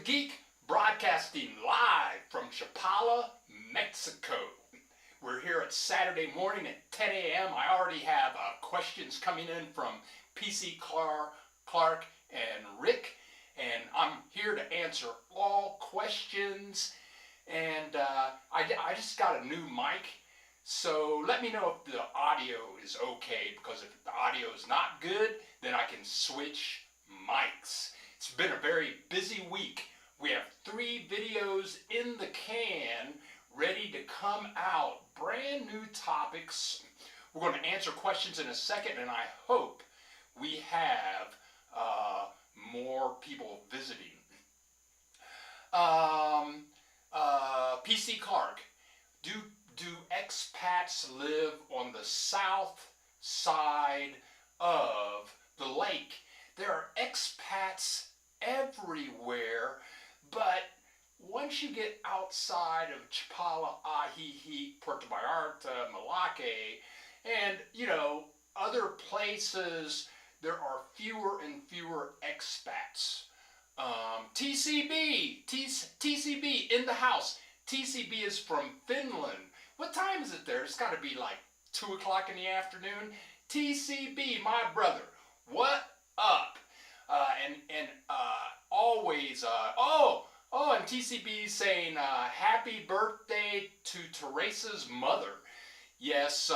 Geek, broadcasting live from Chapala, Mexico. We're here at Saturday morning at 10 a.m. I already have questions coming in from PC Clark and Rick, and I'm here to answer all questions. And I just got a new mic, so let me know if the audio is okay, because if the audio is not good, then I can switch mics. It's been a very busy week. We have 3 videos in the can ready to come out. Brand new topics. We're going to answer questions in a second, and I hope we have more people visiting. PC Clark, do expats live on the south side of the lake? There are expats everywhere, but once you get outside of Chapala, Ajijic, Puerto Vallarta, Malacca, and other places, there are fewer and fewer expats. TCB in the house. TCB is from Finland. What time is it there? It's got to be like 2 o'clock in the afternoon. TCB, my brother, what up? And always, and TCB saying happy birthday to Teresa's mother. Yes,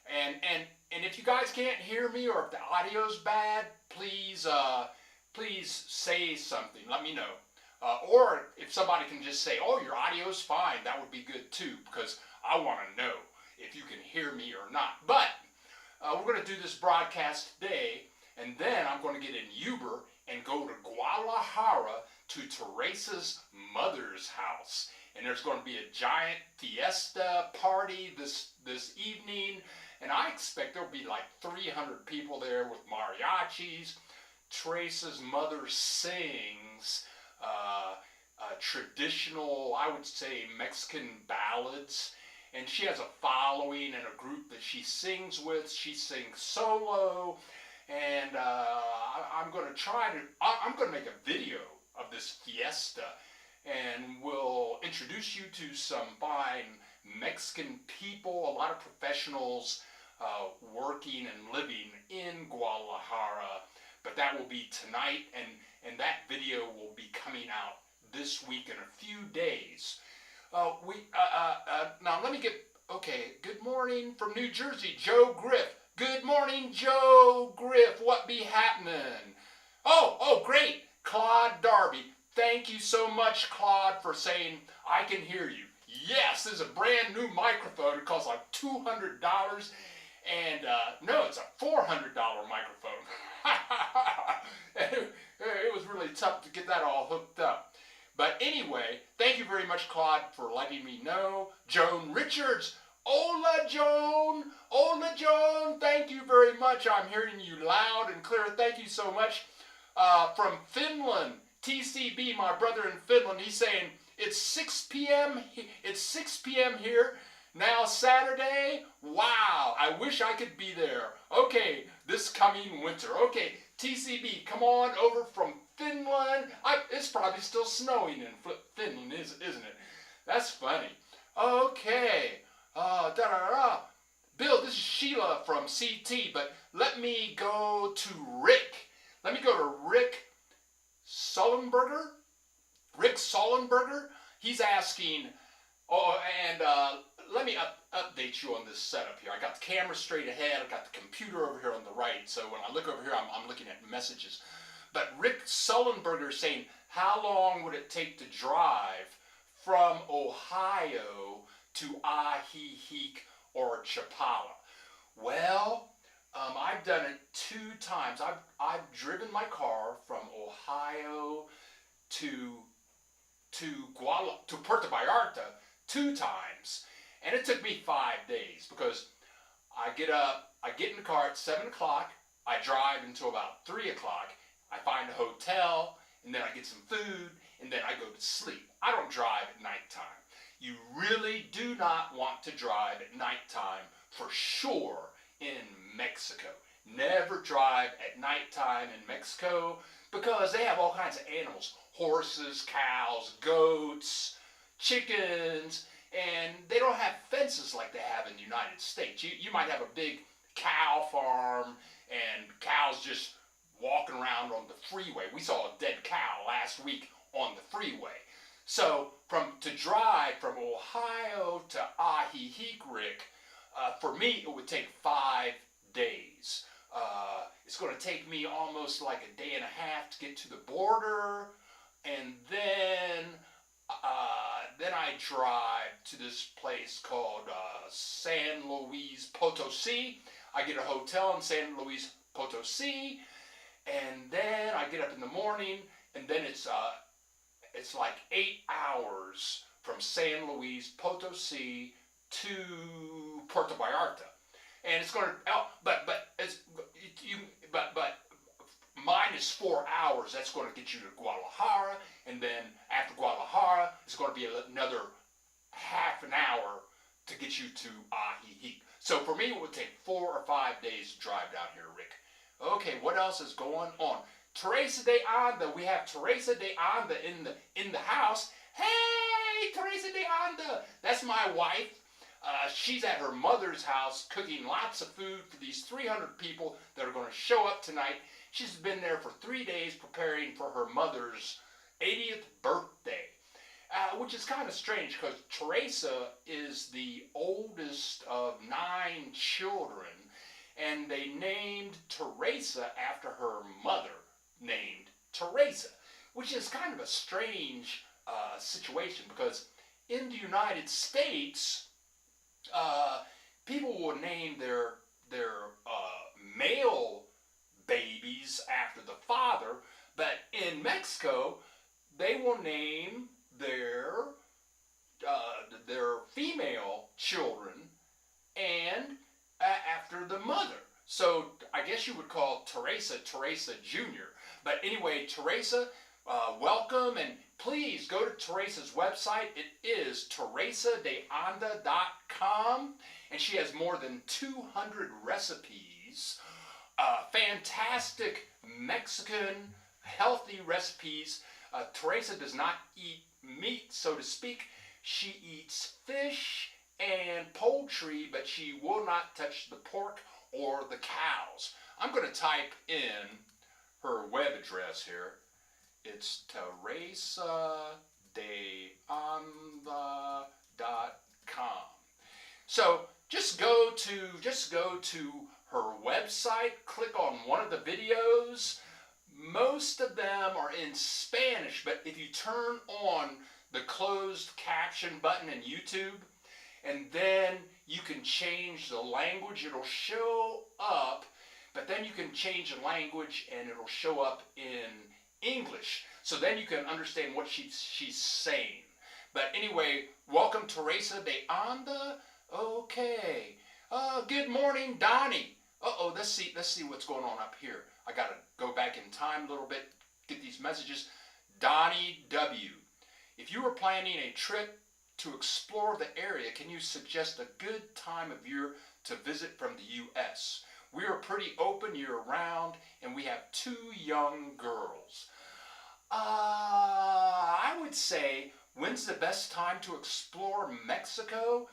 and if you guys can't hear me, or if the audio's bad, please say something. Let me know. Or if somebody can just say, oh, your audio's fine, that would be good too, because I want to know if you can hear me or not. But we're going to do this broadcast today, and then I'm going to get in Uber and go to Guadalajara to Teresa's mother's house. And there's going to be a giant fiesta party this evening, and I expect there'll be like 300 people there with mariachis. Teresa's mother sings traditional, I would say, Mexican ballads, and she has a following and a group that she sings with. She sings solo, and I'm going to make a video of this fiesta, and we'll introduce you to some fine Mexican people, a lot of professionals working and living in Guadalajara. But that will be tonight, and that video will be coming out this week in a few days. Now let me good morning from New Jersey, Joe Griff. Good morning, Joe Griff. What be happening? Oh, great. Claude Darby. Thank you so much, Claude, for saying I can hear you. Yes, this is a brand new microphone. It costs like $200. And no, it's a $400 microphone. It was really tough to get that all hooked up. But anyway, thank you very much, Claude, for letting me know. Joan Richards. Hola, Joan. Hola, Joan. Thank you very much. I'm hearing you loud and clear. Thank you so much. From Finland, TCB, my brother in Finland, he's saying it's 6 p.m. It's 6 p.m. here. Now Saturday, wow, I wish I could be there. Okay, this coming winter. Okay, TCB, come on over from Finland. It's probably still snowing in Finland, isn't it? That's funny. Okay, Bill, this is Sheila from CT, but let me go to Rick. Let me go to Rick Sullenberger. Rick Sullenberger, he's asking, let me update you on this setup here. I got the camera straight ahead. I got the computer over here on the right. So when I look over here, I'm looking at messages. But Rick Sullenberger is saying, how long would it take to drive from Ohio to Ajijic or Chapala? Well, I've done it 2 times. I've driven my car from Ohio to Puerto Vallarta 2 times, and it took me 5 days, because I get up, I get in the car at 7 o'clock, I drive until about 3 o'clock, I find a hotel, and then I get some food, and then I go to sleep. I don't drive at nighttime. You really do not want to drive at nighttime, for sure, in Mexico. Never drive at nighttime in Mexico because they have all kinds of animals. Horses, cows, goats, chickens, and they don't have fences like they have in the United States. You might have a big cow farm and cows just walking around on the freeway. We saw a dead cow last week on the freeway. So to drive from Ohio to Ajijic, for me it would take 5 days. It's going to take me almost like a day and a half to get to the border, and then I drive to this place called San Luis Potosi. I get a hotel in San Luis Potosi, and then I get up in the morning, and then it's like 8 hours from San Luis Potosi to Puerto Vallarta, and it's going to but minus 4 hours. That's going to get you to Guadalajara, and then after Guadalajara, it's going to be another half an hour to get you to Ajijic. So for me, it would take 4 or 5 days to drive down here, Rick. Okay, what else is going on? Teresa de Anda. We have Teresa de Anda in the house. Hey, Teresa de Anda. That's my wife. She's at her mother's house cooking lots of food for these 300 people that are going to show up tonight. She's been there for 3 days preparing for her mother's 80th birthday, which is kind of strange because Teresa is the oldest of 9 children, and they named Teresa after her mother, named Teresa, which is kind of a strange situation because in the United States, people will name their male babies after the father, but in Mexico, they will name their female children and after the mother. So I guess you would call Teresa Jr. But anyway, Teresa, welcome, and please go to Teresa's website. It is teresadeanda.com, and she has more than 200 recipes, fantastic Mexican healthy recipes. Teresa does not eat meat, so to speak. She eats fish and poultry, but she will not touch the pork or the cows. I'm going to type in her web address here. It's teresadeanda.com. So just go to her website, click on one of the videos. Most of them are in Spanish, but if you turn on the closed caption button in YouTube, and then you can change the language, it'll show up, but then you can change the language and it'll show up in English. So then you can understand what she's saying. But anyway, welcome Teresa de Anda. Okay. Good morning, Donnie. Let's see what's going on up here. I gotta go back in time a little bit, get these messages. Donnie W. If you were planning a trip to explore the area, can you suggest a good time of year to visit from the U.S.? We are pretty open year-round, and we have 2 young girls. I would say, when's the best time to explore Mexico?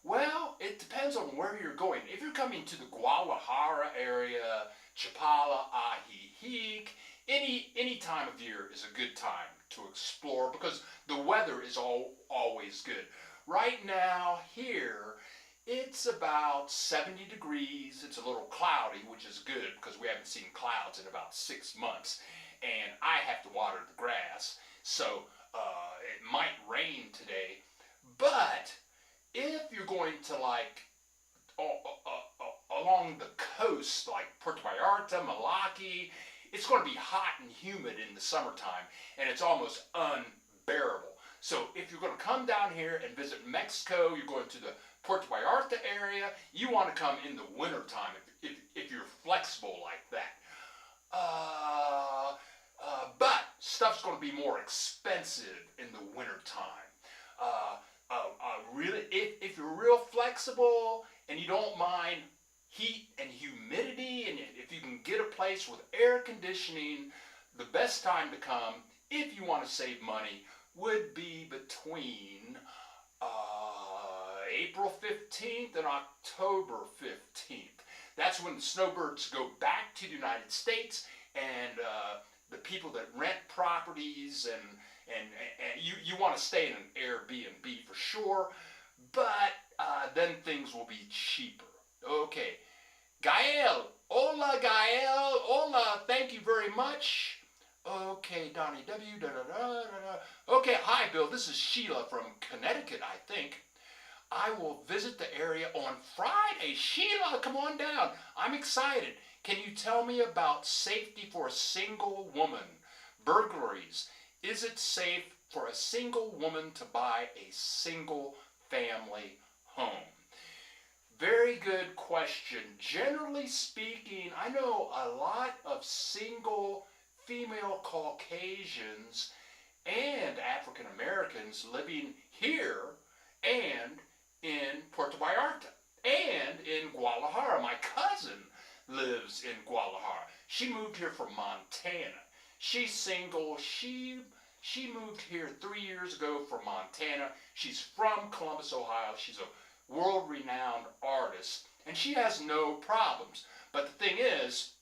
Well, it depends on where you're going. If you're coming to the Guadalajara area, Chapala, Ajijic, any time of year is a good time to explore because the weather is always good. Right now here, it's about 70 degrees. It's a little cloudy, which is good because we haven't seen clouds in about 6 months. And I have to water the grass, so it might rain today. But if you're going to like along the coast, like Puerto Vallarta, Malaki, it's going to be hot and humid in the summertime, and it's almost unbearable. So if you're going to come down here and visit Mexico, you're going to the Puerto Vallarta area, you want to come in the wintertime if you're flexible like that. But stuff's going to be more expensive in the wintertime. Really, if you're real flexible and you don't mind heat and humidity, and if you can get a place with air conditioning, the best time to come, if you want to save money, would be between April 15th and October 15th. That's when the snowbirds go back to the United States, and the people that rent properties, and you want to stay in an Airbnb for sure, but then things will be cheaper. Okay, Gael, hola Gael, hola, thank you very much. Okay, Donnie W, da da da da da. Okay, hi Bill, this is Sheila from Connecticut, I think. I will visit the area on Friday. Sheila, come on down. I'm excited. Can you tell me about safety for a single woman? Burglaries. Is it safe for a single woman to buy a single family home? Very good question. Generally speaking, I know a lot of single female Caucasians and African Americans living here and in Puerto Vallarta and in Guadalajara. My cousin lives in Guadalajara. She moved here from Montana. She's single. She moved here 3 years ago from Montana. She's from Columbus, Ohio. She's a world-renowned artist, and she has no problems. But the thing is,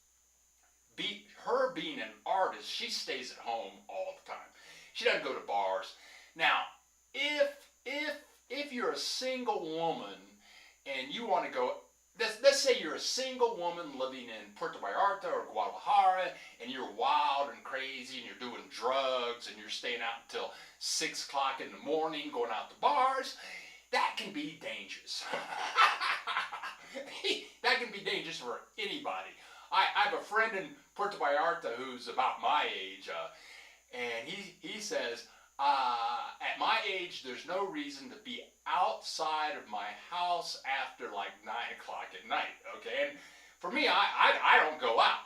her being an artist, she stays at home all the time. She doesn't go to bars. Now, if you're a single woman and you want to go, let's say you're a single woman living in Puerto Vallarta or Guadalajara, and you're wild and crazy and you're doing drugs and you're staying out until 6 o'clock in the morning, going out to bars, that can be dangerous. That can be dangerous for anybody. I have a friend in Puerto Vallarta who's about my age, and he says, at my age, there's no reason to be outside of my house after like 9 o'clock at night, okay? And for me, I don't go out.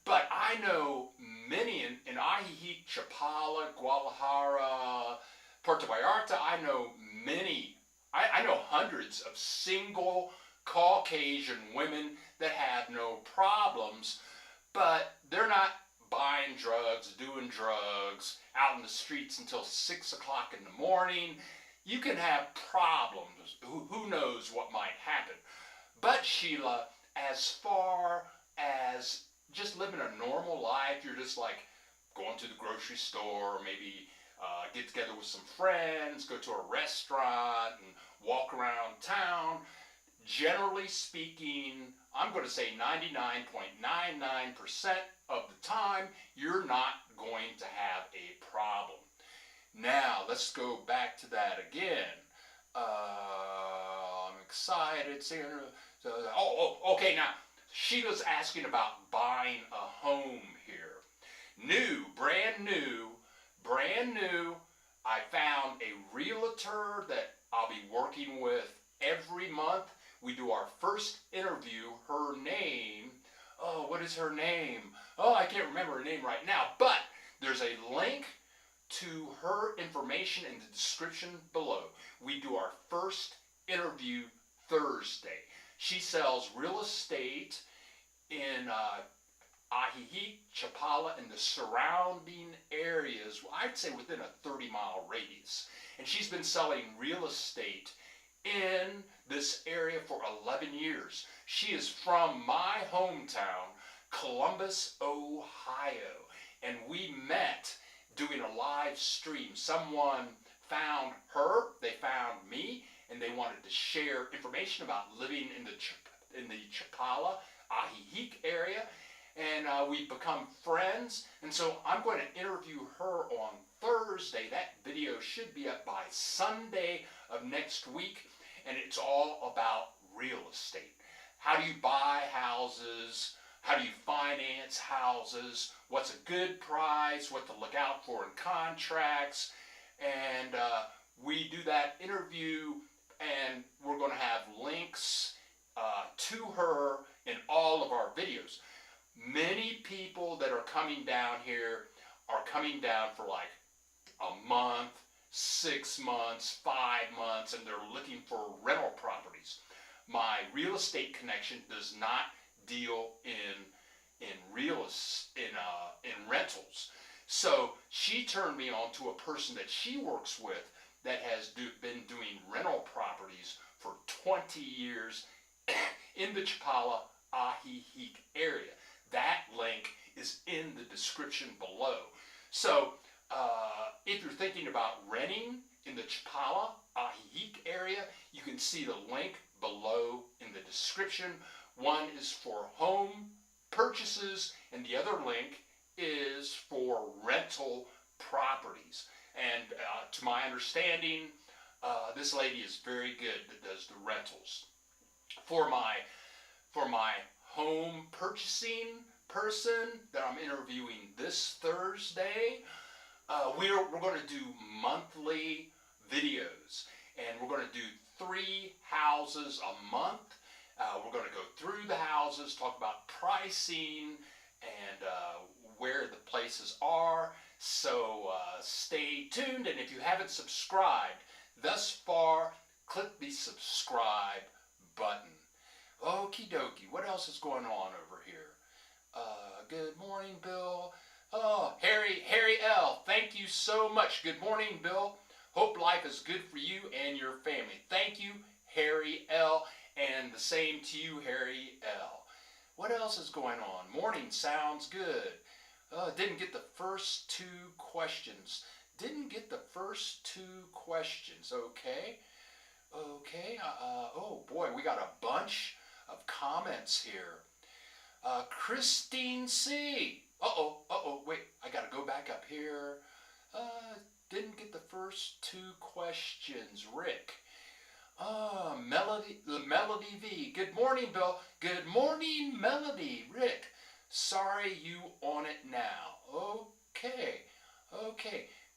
But I know many in Ajijic, Chapala, Guadalajara, Puerto Vallarta, I know many, I know hundreds of single Caucasian women that have no problems, but they're not buying drugs, doing drugs, out in the streets until 6 o'clock in the morning. You can have problems. Who knows what might happen? But Sheila, as far as just living a normal life, you're just like going to the grocery store, maybe get together with some friends, go to a restaurant and walk around town. Generally speaking, I'm going to say 99.99% of the time, you're not going to have a problem. Now, let's go back to that again. I'm excited. Okay, now, Sheila's asking about buying a home here. New, brand new. I found a realtor that I'll be working with every month. We do our first interview. Her name, what is her name? I can't remember her name right now, but there's a link to her information in the description below. We do our first interview Thursday. She sells real estate in Ajijic, Chapala, and the surrounding areas, I'd say within a 30-mile radius. And she's been selling real estate in this area for 11 years. She is from my hometown, Columbus, Ohio. And we met doing a live stream. Someone found her, they found me, and they wanted to share information about living in the Chapala, Ajijic area. And we become friends. And so I'm going to interview her on Thursday. That video should be up by Sunday of next week. And it's all about real estate. How do you buy houses? How do you finance houses? What's a good price? What to look out for in contracts? And we do that interview, and we're going to have links to her in all of our videos. Many people that are coming down here are coming down for like a month, 6 months, 5 months, and they're looking for rental properties. my real estate connection does not deal in rentals. So she turned me on to a person that she works with that has been doing rental properties for 20 years in the Chapala Ajijic area. That link is in the description below. So if you're thinking about renting in the Chapala Ajijic area, you can see the link below in the description. One is for home purchases, and the other link is for rental properties. And to my understanding, this lady is very good that does the rentals. For my home purchasing person that I'm interviewing this Thursday, we're going to do monthly videos, and we're going to do 3 houses a month. We're going to go through the houses, talk about pricing and where the places are. So stay tuned, and if you haven't subscribed thus far, click the subscribe button. Okie dokie, what else is going on over here? Good morning, Bill. Oh, Harry L., thank you so much. Good morning, Bill. Hope life is good for you and your family. Thank you, Harry L., and the same to you, Harry L. What else is going on? Morning sounds good. Didn't get the first 2 questions. Okay. Oh boy, we got a bunch of comments here. Christine C. Wait, I gotta go back up here. Didn't get the first 2 questions. Rick. Melody V. Good morning, Bill. Good morning, Melody. Rick. Sorry you on it now. Okay.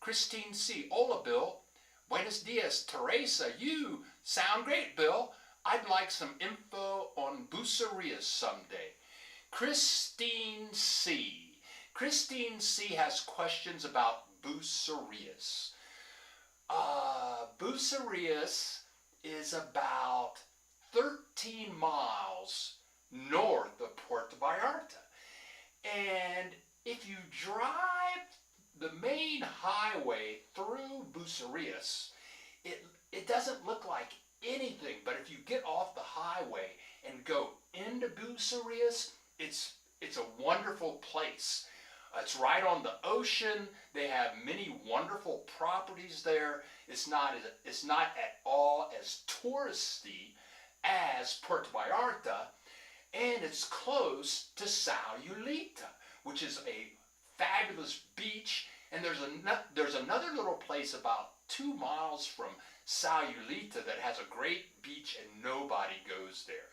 Christine C. Hola, Bill. Buenos dias, Teresa. You sound great, Bill. I'd like some info on Bucerias someday. Christine C. Christine C. has questions about Bucerias. Bucerias is about 13 miles north of Puerto Vallarta. And if you drive the main highway through Bucerias, it doesn't look like anything, but if you get off the highway and go into Bucerias, it's a wonderful place. It's right on the ocean. They have many wonderful properties there. It's not at all as touristy as Puerto Vallarta, and it's close to Sayulita, which is a fabulous beach. And there's another little place about 2 miles from Sayulita that has a great beach, and nobody goes there.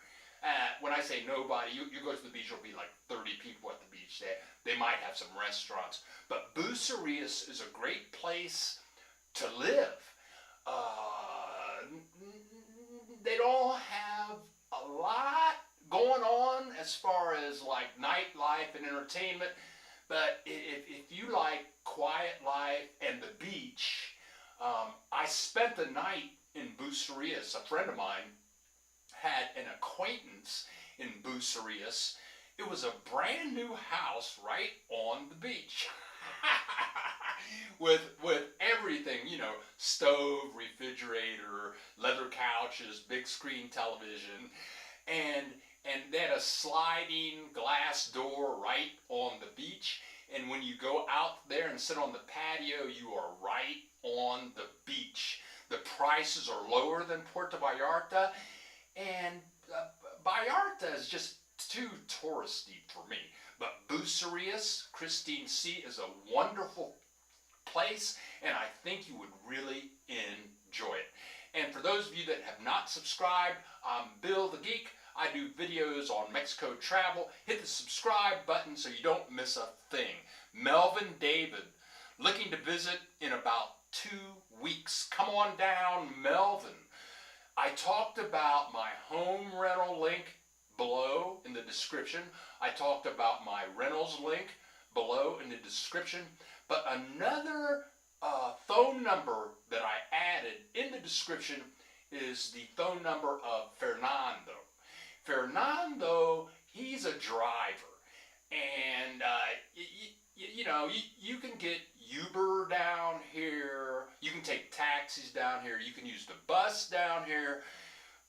When I say nobody, you go to the beach, there'll be like 30 people at the beach. They might have some restaurants. But Bucerias is a great place to live. They don't have a lot going on as far as like nightlife and entertainment. But if you like quiet life and the beach, I spent the night in Bucerias. A friend of mine had an acquaintance in Bucerias. It was a brand new house right on the beach. with everything, stove, refrigerator, leather couches, big screen television, and they had a sliding glass door right on the beach. And when you go out there and sit on the patio, you are right on the beach. The prices are lower than Puerto Vallarta, and Vallarta is just too touristy for me. But Bucerias, Christine C., is a wonderful place, and I think you would really enjoy it. And for those of you that have not subscribed, I'm Bill the Geek. I do videos on Mexico travel. Hit the subscribe button so you don't miss a thing. Melvin David, looking to visit in about 2 weeks. Come on down, Melvin. I talked about my home rental link below in the description. I talked about my rentals link below in the description. But another phone number that I added in the description is the phone number of Fernando.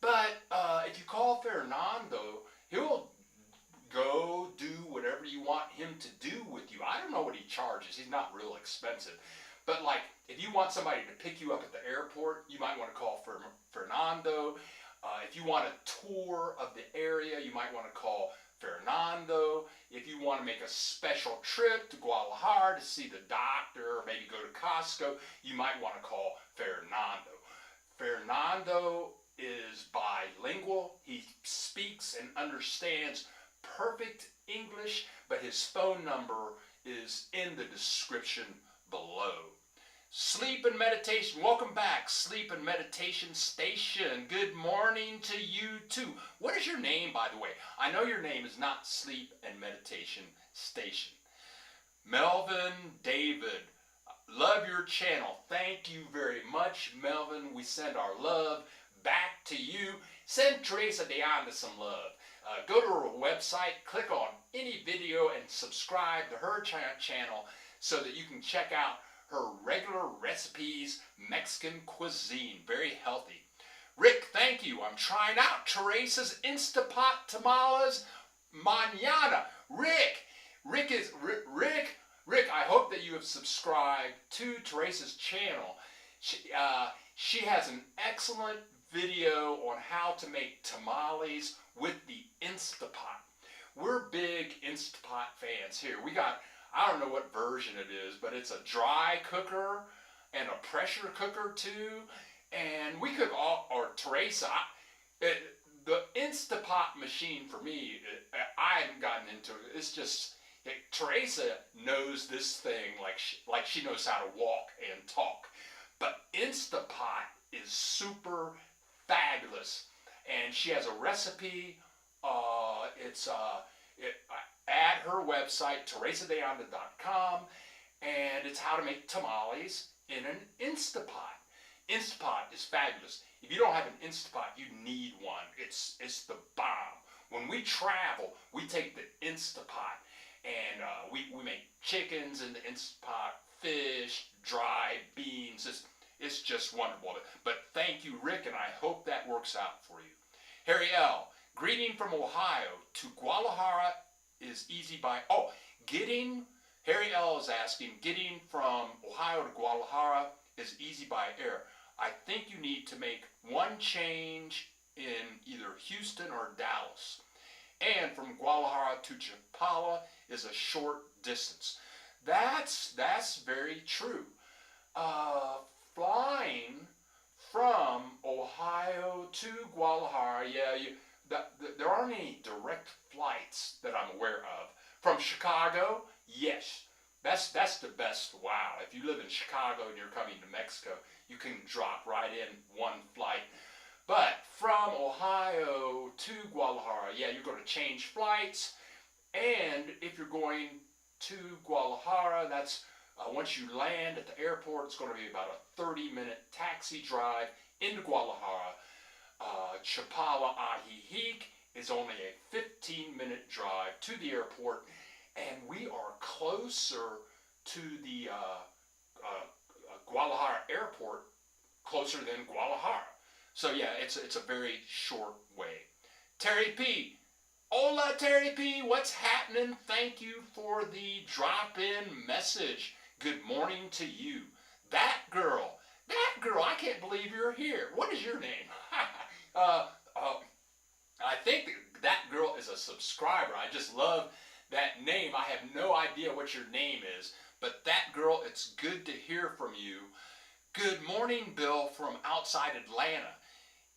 But if you call Fernando, he'll go do whatever you want him to do with you. I don't know what he charges. He's not real expensive. But like, if you want somebody to pick you up at the airport, you might want to call Fernando. If you want a tour of the area, you might want to call Fernando. If you want to make a special trip to Guadalajara to see the doctor or maybe go to Costco, you might want to call Fernando. Fernando is bilingual. He speaks and understands perfect English, but his phone number is in the description below. Sleep and meditation. Welcome back, Sleep and Meditation Station. Good morning to you too. What is your name, by the way? I know your name is not Sleep and Meditation Station. Melvin David. Love your channel. Thank you very much, Melvin. We send our love back to you. Send Teresa de Anda some love. Go to her website, click on any video, and subscribe to her channel so that you can check out her regular recipes, Mexican cuisine. Very healthy. Rick, thank you. I'm trying out Teresa's Instapot tamales mañana. Rick, I hope that you have subscribed to Teresa's channel. She has an excellent video on how to make tamales with the Instapot. We're big Instapot fans here. We got, I don't know what version it is, but it's a dry cooker and a pressure cooker too. And we cook all, or Teresa, the Instapot machine for me, I haven't gotten into it. It's just, Teresa knows this thing like she knows how to walk and talk. But Instapot is super fabulous. And she has a recipe. At her website, teresadeanda.com, and it's how to make tamales in an Instapot. Instapot is fabulous. If you don't have an Instapot, you need one. It's the bomb. When we travel, we take the Instapot and we make chickens in the Instapot, fish, dried beans. It's just wonderful. But thank you, Rick, and I hope that works out for you. Harry L., greeting from Ohio to Guadalajara is easy by, Harry L. is asking, getting from Ohio to Guadalajara is easy by air. I think you need to make one change in either Houston or Dallas. And from Guadalajara to Chapala is a short distance. That's very true. Flying from Ohio to Guadalajara, there aren't any direct flights that I'm aware of. From Chicago, yes, that's the best. Wow, if you live in Chicago and you're coming to Mexico, you can drop right in one flight. But from Ohio to Guadalajara, you're going to change flights. And if you're going to Guadalajara, that's once you land at the airport, it's going to be about a 30-minute taxi drive into Guadalajara. Chapala Ajijic is only a 15-minute drive to the airport, and we are closer to the Guadalajara airport, closer than Guadalajara. So it's a very short way. Terry P. Hola, Terry P. What's happening? Thank you for the drop-in message. Good morning to you. That girl, I can't believe you're here. What is your name? I think that girl is a subscriber. I just love that name. I have no idea what your name is, but that girl, it's good to hear from you. Good morning, Bill, from outside Atlanta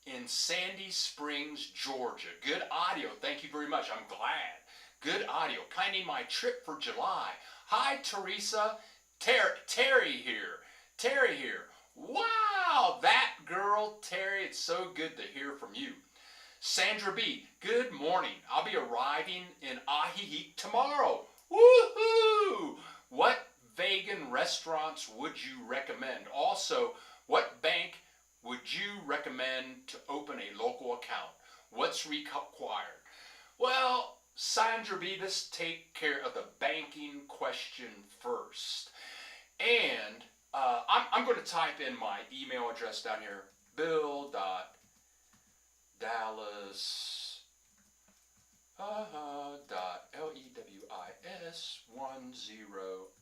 in Sandy Springs, Georgia. Good audio. Thank you very much. I'm glad. Good audio. Planning my trip for July. Hi, Teresa. Terry here. Terry here. Wow, that girl, Terry. It's so good to hear from you. Sandra B. Good morning. I'll be arriving in Ajijic tomorrow. Woohoo! What vegan restaurants would you recommend? Also, what bank would you recommend to open a local account? What's required? Well, Sandra B, let's take care of the banking question first. And I'm going to type in my email address down here, bill.david Dallas .lewis10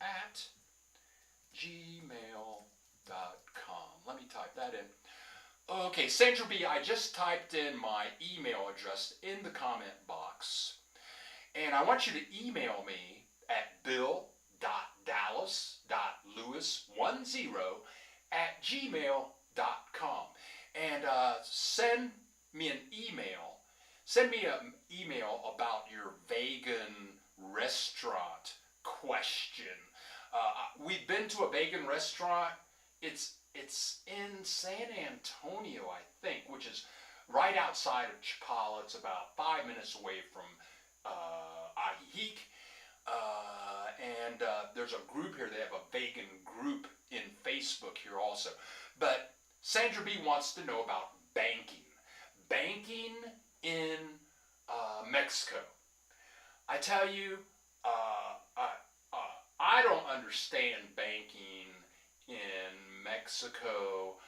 at gmail.com. Let me type that in. Okay, Sandra B, I just typed in my email address in the comment box. And I want you to email me at bill.dallas.lewis10 at gmail.com. And send me an email. Send me an email about your vegan restaurant question. We've been to a vegan restaurant. It's in San Antonio, I think, which is right outside of Chapala. It's about 5 minutes away from Ajijic. And there's a group here. They have a vegan group in Facebook here also. But Sandra B wants to know about banking. Banking in Mexico. I tell you, I don't understand banking in Mexico.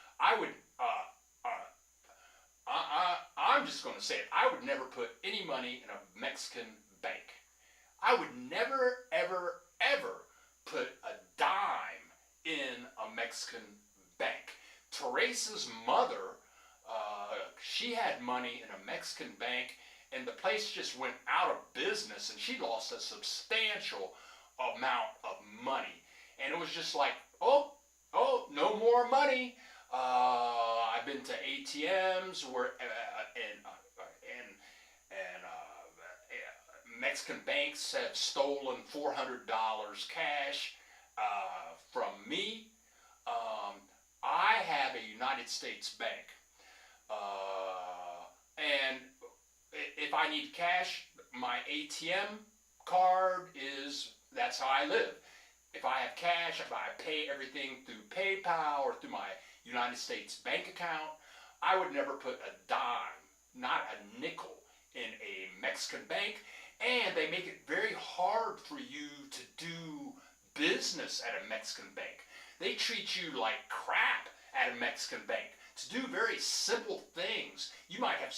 I'm just going to say it. I would never put any money in a Mexican bank. I would never, ever, ever put a dime in a Mexican bank. Teresa's mother, she had money in a Mexican bank, and the place just went out of business, and she lost a substantial amount of money. And it was just like, oh, no more money. I've been to ATMs where Mexican banks have stolen $400 cash from me. I have a United States bank, and if I need cash, my ATM card that's how I live. If I have cash, if I pay everything through PayPal or through my United States bank account, I would never put a dime, not a nickel, in a Mexican bank. And they make it very hard for you to do business at a Mexican bank. They treat you like crap at a Mexican bank. To do very simple things, you might have to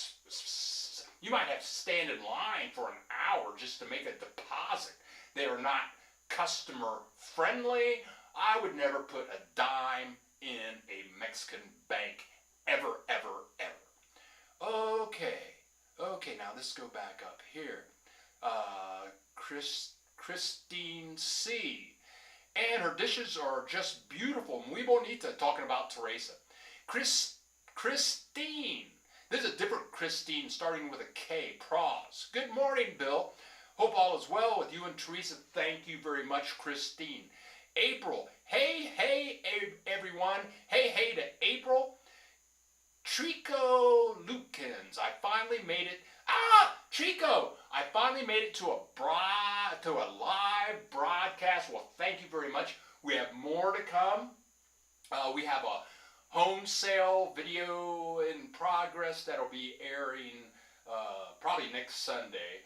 stand in line for an hour just to make a deposit. They are not customer friendly. I would never put a dime in a Mexican bank ever, ever, ever. Okay, now let's go back up here. Christine C. And her dishes are just beautiful. Muy bonita, talking about Teresa. Christine. There's a different Christine starting with a K. Pros. Good morning, Bill. Hope all is well with you and Teresa. Thank you very much, Christine. April. Hey, everyone. Hey to April. Trico Lukens. I finally made it. Trico! I finally made it to a live broadcast. Well, thank you very much. We have more to come. We have a home sale video in progress that'll be airing probably next Sunday.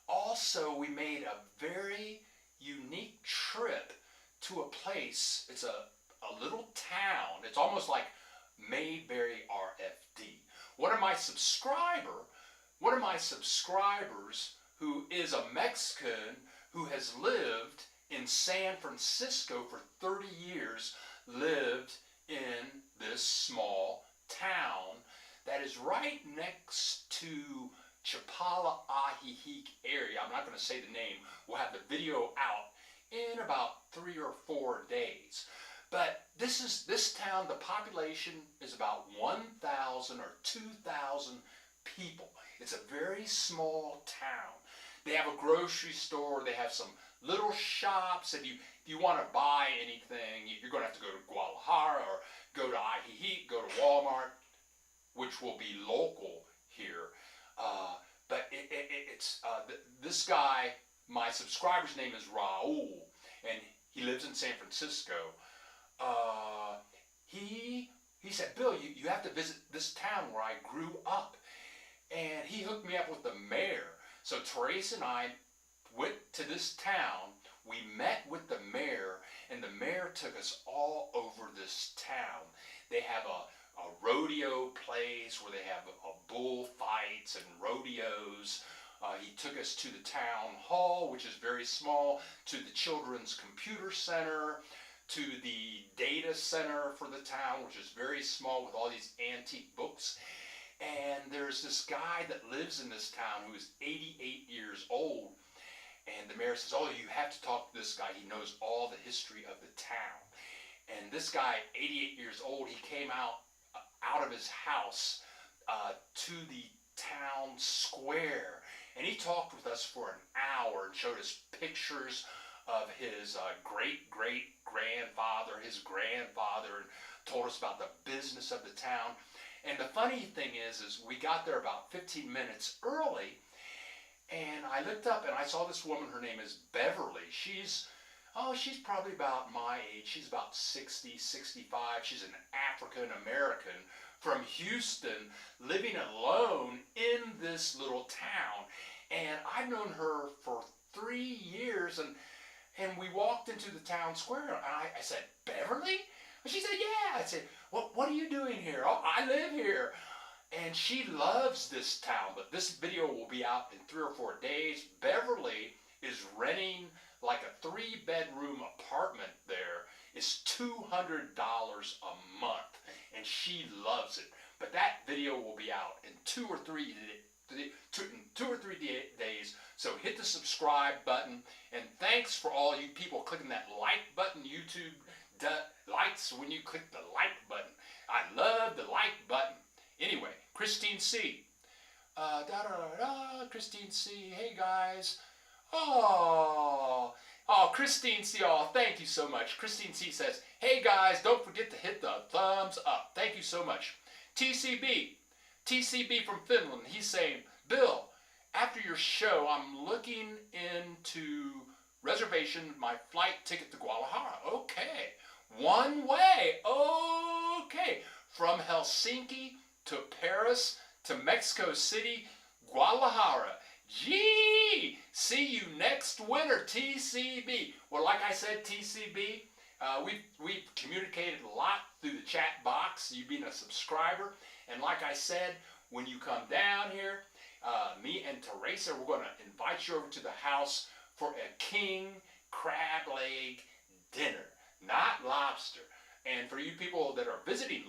Also, we made a very unique trip to a place. It's a little town. It's almost like Mayberry RFD. One of my subscribers who is a Mexican who has lived in San Francisco for 30 years, lived in this small town that is right next to Chapala Ajijic area. I'm not going to say the name. We'll have the video out in about 3 or 4 days. But this town, the population is about 1,000 or 2,000 people. It's a very small town. They have a grocery store. They have some little shops. If you want to buy anything, you're going to have to go to Guadalajara or go to Ajijic, go to Walmart, which will be local here. But this guy, my subscriber's name is Raul, and he lives in San Francisco. He said, Bill, you have to visit this town where I grew up. And he hooked me up with the mayor. So Teresa and I went to this town. We met with the mayor, and the mayor took us all over this town. They have a rodeo place where they have a bullfight. fights and rodeos. He took us to the town hall, which is very small, to the children's computer center, to the data center for the town, which is very small with all these antique books. And there's this guy that lives in this town who is 88 years old. And the mayor says, oh, you have to talk to this guy. He knows all the history of the town. And this guy, 88 years old, he came out of his house to the town square. And he talked with us for an hour and showed us pictures of his great-great-grandfather, his grandfather, and told us about the business of the town. And the funny thing is we got there about 15 minutes early, and I looked up and I saw this woman. Her name is Beverly. She's probably about my age. She's about 60, 65. She's an African American from Houston, living alone in this little town. And I've known her for 3 years, and we walked into the town square, and I said, Beverly? And she said, yeah. I said, what are you doing here? Oh, I live here. And she loves this town, but this video will be out in 3 or 4 days. Beverly is renting like a 3-bedroom apartment there. It's $200 a month, and she loves it. But that video will be out in 2 or 3 days. So hit the subscribe button, and thanks for all you people clicking that like button. YouTube likes when you click the like button. I love the like button. Anyway, Christine C. Christine C. Hey guys. Oh, Christine C. Oh, thank you so much. Christine C. says, hey guys, don't forget to hit the thumbs up. Thank you so much. TCB from Finland. He's saying, Bill, after your show, I'm looking into reservation my flight ticket to Guadalajara. Okay. One way. Okay. From Helsinki to Paris to Mexico City, Guadalajara. Gee! See you next winter, TCB. Well, like I said, TCB, we've communicated a lot through the chat box, you being a subscriber. And like I said, when you come down here, me and Teresa, we're going to invite you over to the house for a king crab leg dinner, not lobster. And for you people that are visiting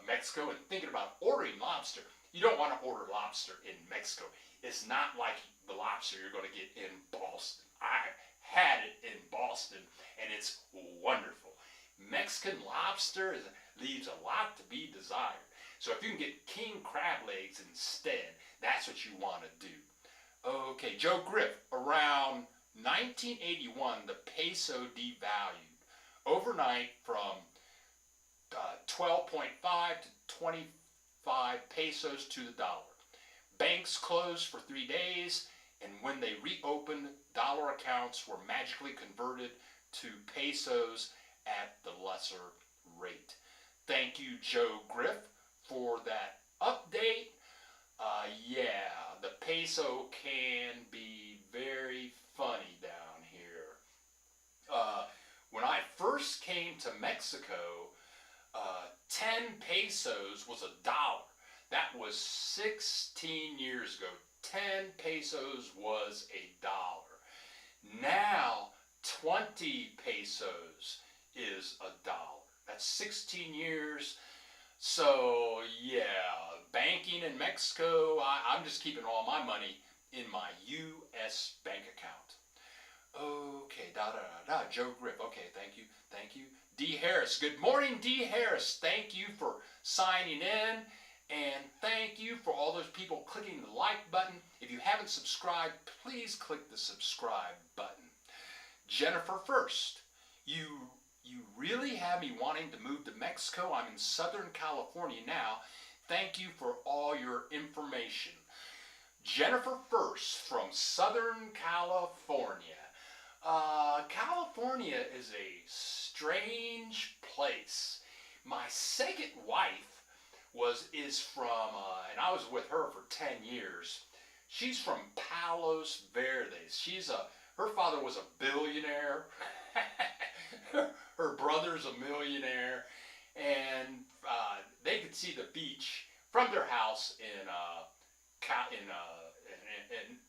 Mexico and thinking about ordering lobster, you don't want to order lobster in Mexico. It's not like the lobster you're going to get in Boston. I had it in Boston, and it's wonderful. Mexican lobster leaves a lot to be desired. So if you can get king crab legs instead, that's what you want to do. Okay, Joe Griff, around 1981, the peso devalued overnight from 12.5 to 25 pesos to the dollar. Banks closed for 3 days, and when they reopened, dollar accounts were magically converted to pesos at the lesser rate. Thank you, Joe Griff, for that update. Yeah, the peso can be very funny down here. When I first came to Mexico, 10 pesos was $1. That was 16 years ago. 10 pesos was $1. Now, 20 pesos is $1. That's 16 years. So, yeah, banking in Mexico, I'm just keeping all my money in my U.S. bank account. Okay, Joe Griff. Okay, thank you. D. Harris. Good morning, D. Harris. Thank you for signing in. And thank you for all those people clicking the like button. If you haven't subscribed, please click the subscribe button. Jennifer First. You really have me wanting to move to Mexico. I'm in Southern California now. Thank you for all your information. Jennifer First from Southern California. California is a strange place. My second wife is from, and I was with her for 10 years. She's from Palos Verdes. Her father was a billionaire. Her brother's a millionaire, and they could see the beach from their house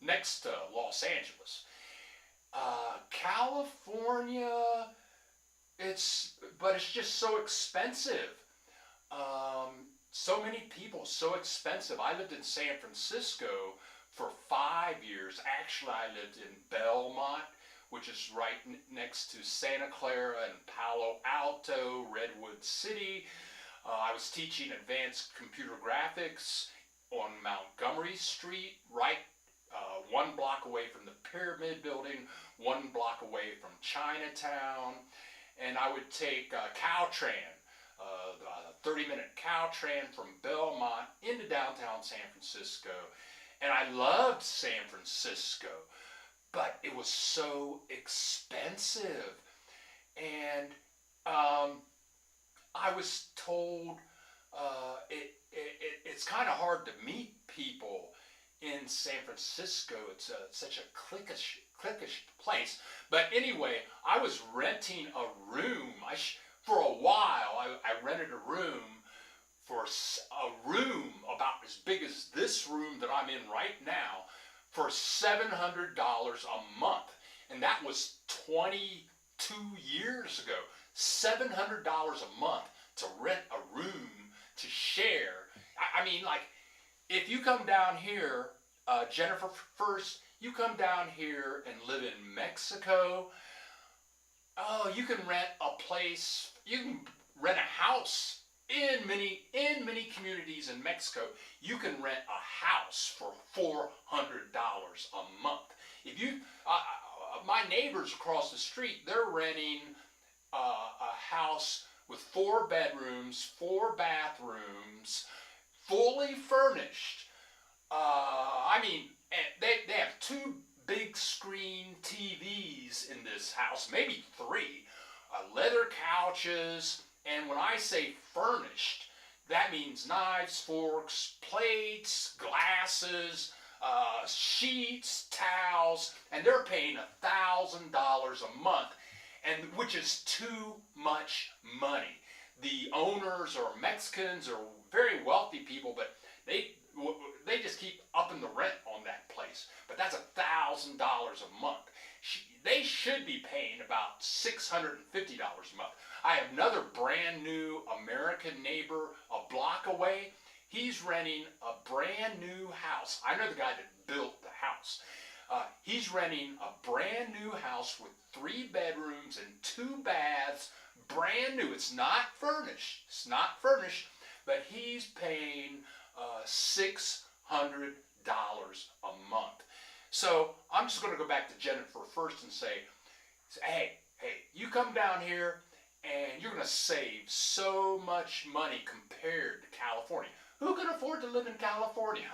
next to Los Angeles. California, but it's just so expensive. So many people, so expensive. I lived in San Francisco for 5 years. Actually, I lived in Belmont, which is right next to Santa Clara and Palo Alto, Redwood City. I was teaching advanced computer graphics on Montgomery Street, right 1 block away from the Pyramid Building, 1 block away from Chinatown. And I would take Caltran, the 30-minute Caltran from Belmont into downtown San Francisco. And I loved San Francisco, but it was so expensive. And I was told it's kind of hard to meet people in San Francisco. It's such a cliquish place. But anyway, I was renting a room. For a while, I rented a room about as big as this room that I'm in right now for $700 a month. And that was 22 years ago. $700 a month to rent a room to share. I mean, like, if you come down here, Jennifer, first, you come down here and live in Mexico, oh, you can rent a place, you can rent a house in many communities in Mexico. You can rent a house for $400 a month. If you, my neighbors across the street, they're renting a house with 4 bedrooms, 4 bathrooms, fully furnished. I mean, they have 2 big screen TVs in this house, maybe 3, leather couches, and when I say furnished, that means knives, forks, plates, glasses, sheets, towels, and they're paying $1,000 a month, and which is too much money. The owners are Mexicans or very wealthy people, but they just keep upping the rent on that place. But that's $1,000 a month. They should be paying about $650 a month. I have another brand new American neighbor a block away. He's renting a brand new house. I know the guy that built the house. He's renting a brand new house with 3 bedrooms and 2 baths, brand new. It's not furnished. It's not furnished, but he's paying $600 a month. So I'm just going to go back to Jennifer first and say, hey, you come down here and you're going to save so much money compared to California. Who can afford to live in California?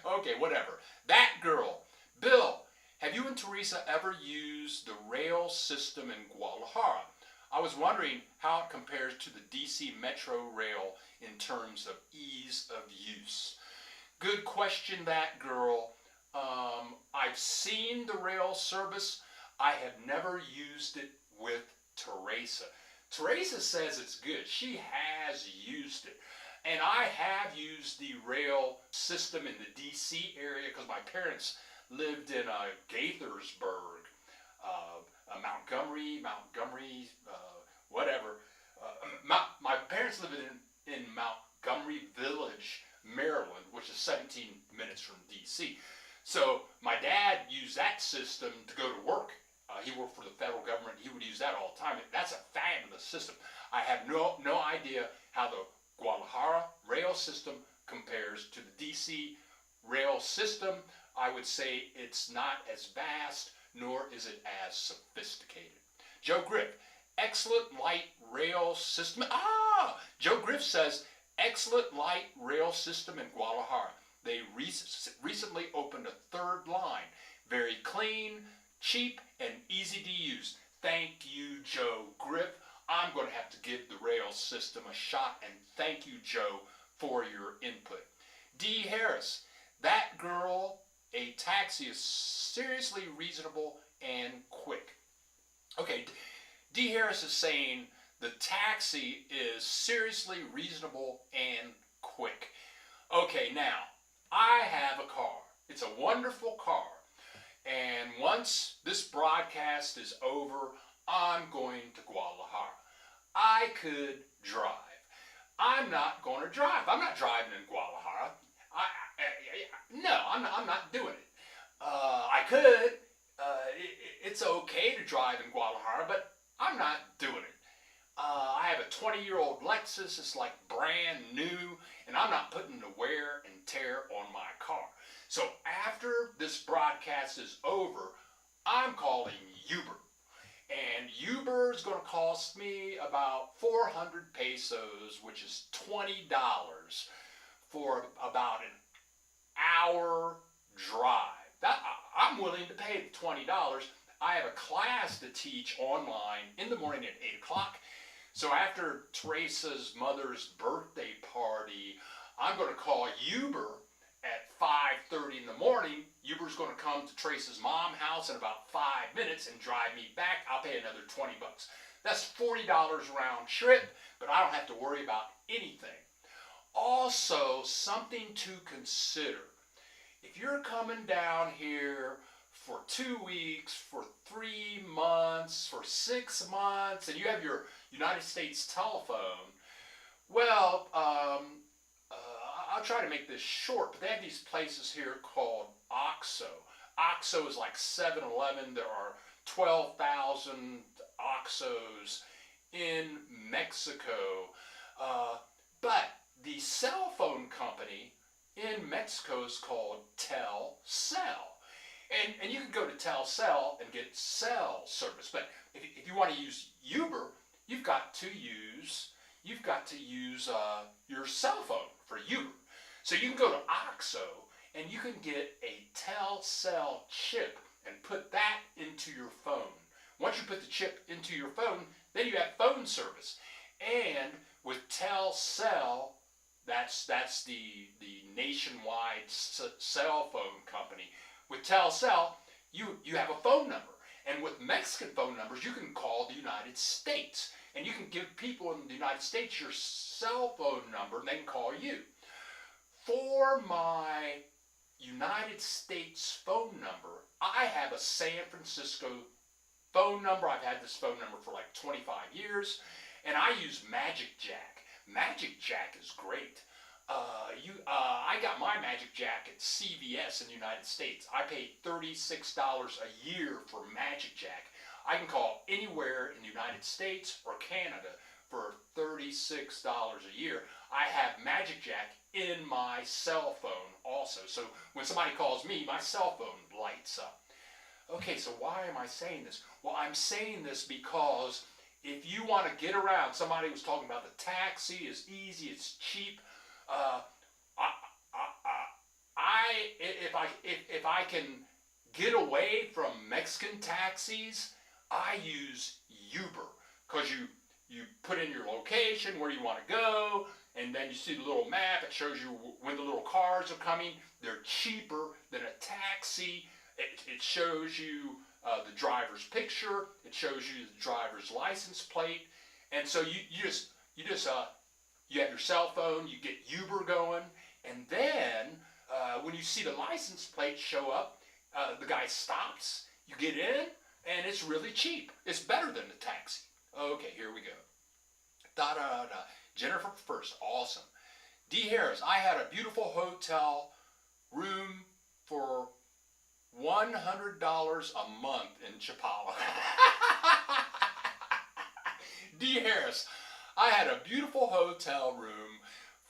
Okay, whatever. That girl. Bill, have you and Teresa ever used the rail system in Guadalajara? I was wondering how it compares to the DC Metro Rail in terms of ease of use. Good question, that girl. I've seen the rail service. I have never used it with Teresa. Teresa says it's good. She has used it. And I have used the rail system in the DC area because my parents lived in Gaithersburg, Montgomery, whatever. My parents lived in Montgomery Village, Maryland, which is 17 minutes from DC. So my dad used that system to go to work. He worked for the federal government. He would use that all the time. That's a fabulous system. I have no idea how the Guadalajara rail system compares to the DC rail system. I would say it's not as vast, nor is it as sophisticated. Joe Griff, excellent light rail system. Joe Griff says, excellent light rail system in Guadalajara. They recently opened a 3rd line. Very clean, cheap, and easy to use. Thank you, Joe Griff. I'm going to have to give the rail system a shot, and thank you, Joe, for your input. D. Harris, that girl, a taxi is seriously reasonable and quick. Okay, D. Harris is saying the taxi is seriously reasonable and quick. Okay, now, I have a car. It's a wonderful car. And once this broadcast is over, I'm going to Guadalajara. I could drive. I'm not going to drive. I'm not driving in Guadalajara. No, I'm not doing it. I could. It's okay to drive in Guadalajara, but I'm not doing it. I have a 20-year-old Lexus. It's like brand new, and I'm not putting the wear and tear on my car. So after this broadcast is over, I'm calling Uber. And Uber is going to cost me about 400 pesos, which is $20 for about an hour drive. I'm willing to pay the $20. I have a class to teach online in the morning at 8 o'clock. So after Teresa's mother's birthday party, I'm going to call Uber at 5:30 in the morning. Uber's going to come to Teresa's mom's house in about 5 minutes and drive me back. I'll pay another 20 bucks. That's $40 round trip, but I don't have to worry about anything. Also, something to consider. If you're coming down here for 2 weeks, for 3 months, for 6 months, and you have your United States telephone, well, I'll try to make this short, but they have these places here called OXXO. OXXO is like 7-Eleven. There are 12,000 OXXOs in Mexico. But the cell phone company in Mexico is called Telcel. And you can go to Telcel and get cell service. But if you want to use Uber, you've got to use your cell phone for Uber. So you can go to OXXO and you can get a Telcel chip and put that into your phone. Once you put the chip into your phone, then you have phone service. And with Telcel, that's the nationwide cell phone company. With Telcel, you have a phone number. And with Mexican phone numbers, you can call the United States. And you can give people in the United States your cell phone number and they can call you. For my United States phone number, I have a San Francisco phone number. I've had this phone number for like 25 years. And I use Magic Jack. Magic Jack is great. I got my Magic Jack at CVS in the United States. I paid $36 a year for Magic Jack. I can call anywhere in the United States or Canada for $36 a year. I have Magic Jack in my cell phone also. So when somebody calls me, my cell phone lights up. Okay, so why am I saying this? Well, I'm saying this because if you want to get around, somebody was talking about the taxi is easy, it's cheap. If I can get away from Mexican taxis, I use Uber because you put in your location where you want to go, and then you see the little map. It shows you when the little cars are coming. They're cheaper than a taxi. It shows you the driver's picture. It shows you the driver's license plate, and so you have your cell phone. You get Uber going, and then when you see the license plate show up, the guy stops. You get in, and it's really cheap. It's better than the taxi. Okay, here we go. Jennifer first, awesome. D. Harris, I had a beautiful hotel room for $100 a month in Chapala. D. Harris, I had a beautiful hotel room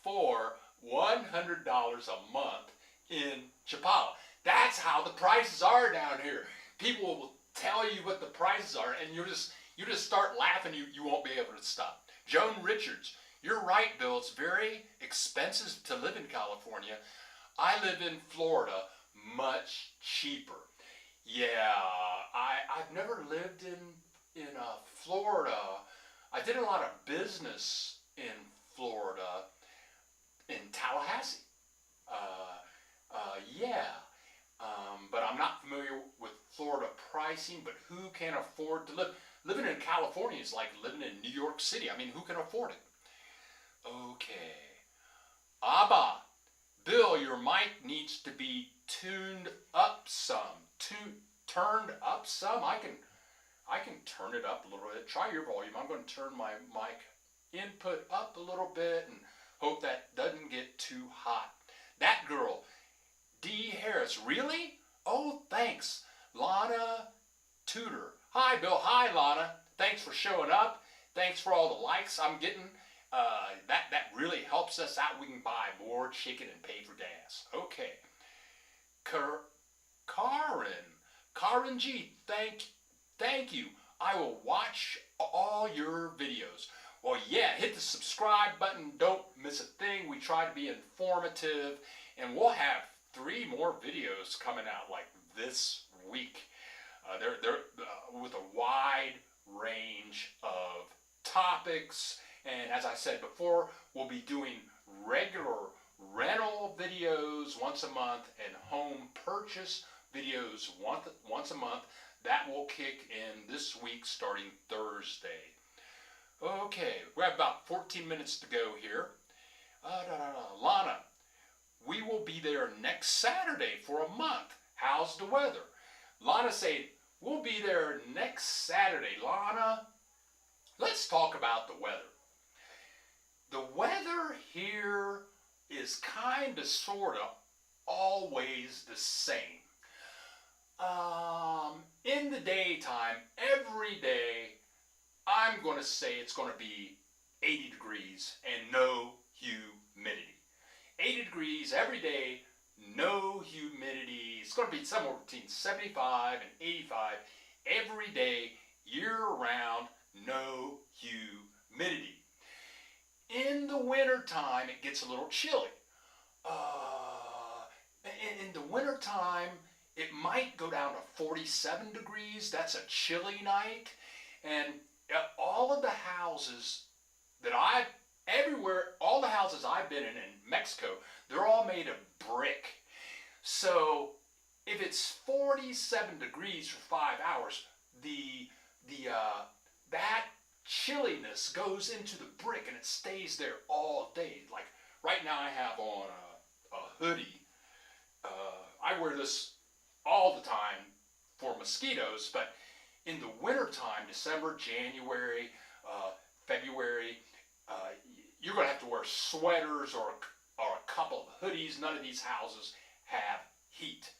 for $100 a month in Chapala. That's how the prices are down here. People will tell you what the prices are, and you just start laughing. You won't be able to stop. Joan Richards, you're right, Bill. It's very expensive to live in California. I live in Florida, much cheaper. Yeah, I've never lived in Florida. I did a lot of business in Florida, in Tallahassee. But I'm not familiar with Florida pricing, but who can afford to live? Living in California is like living in New York City. I mean, who can afford it? Okay. Abba, Bill, your mic needs needs to be tuned up some. Turned up some. I can turn it up a little bit. Try your volume. I'm going to turn my mic input up a little bit and hope that doesn't get too hot. That girl, D. Harris. Really? Oh, thanks. Lana Tudor. Hi, Bill. Hi, Lana. Thanks for showing up. Thanks for all the likes I'm getting. That really helps us out. We can buy more chicken and pay for gas. Okay. Karen G. Thank you. I will watch all your videos. Well, yeah, hit the subscribe button. Don't miss a thing. We try to be informative, and we'll have 3 more videos coming out like this week. They're with a wide range of topics, and as I said before, we'll be doing regular rental videos once a month and home purchase videos once a month. That will kick in this week starting Thursday. Okay, we have about 14 minutes to go here. Lana, we will be there next Saturday for a month. How's the weather? Lana said, we'll be there next Saturday. Lana, let's talk about the weather. The weather here is kind of, sort of, always the same. In the daytime, every day, I'm going to say it's going to be 80 degrees and no humidity. 80 degrees every day, no humidity. It's going to be somewhere between 75 and 85 every day, year-round, no humidity. In the wintertime, it gets a little chilly. In the wintertime, it might go down to 47 degrees. That's a chilly night. And all of the houses that all the houses I've been in Mexico, they're all made of brick. So if it's 47 degrees for 5 hours, that chilliness goes into the brick and it stays there all day. Like right now I have on a hoodie. I wear this all the time for mosquitoes, but in the wintertime, December, January, February, you're going to have to wear sweaters or a couple of hoodies. None of these houses have heat.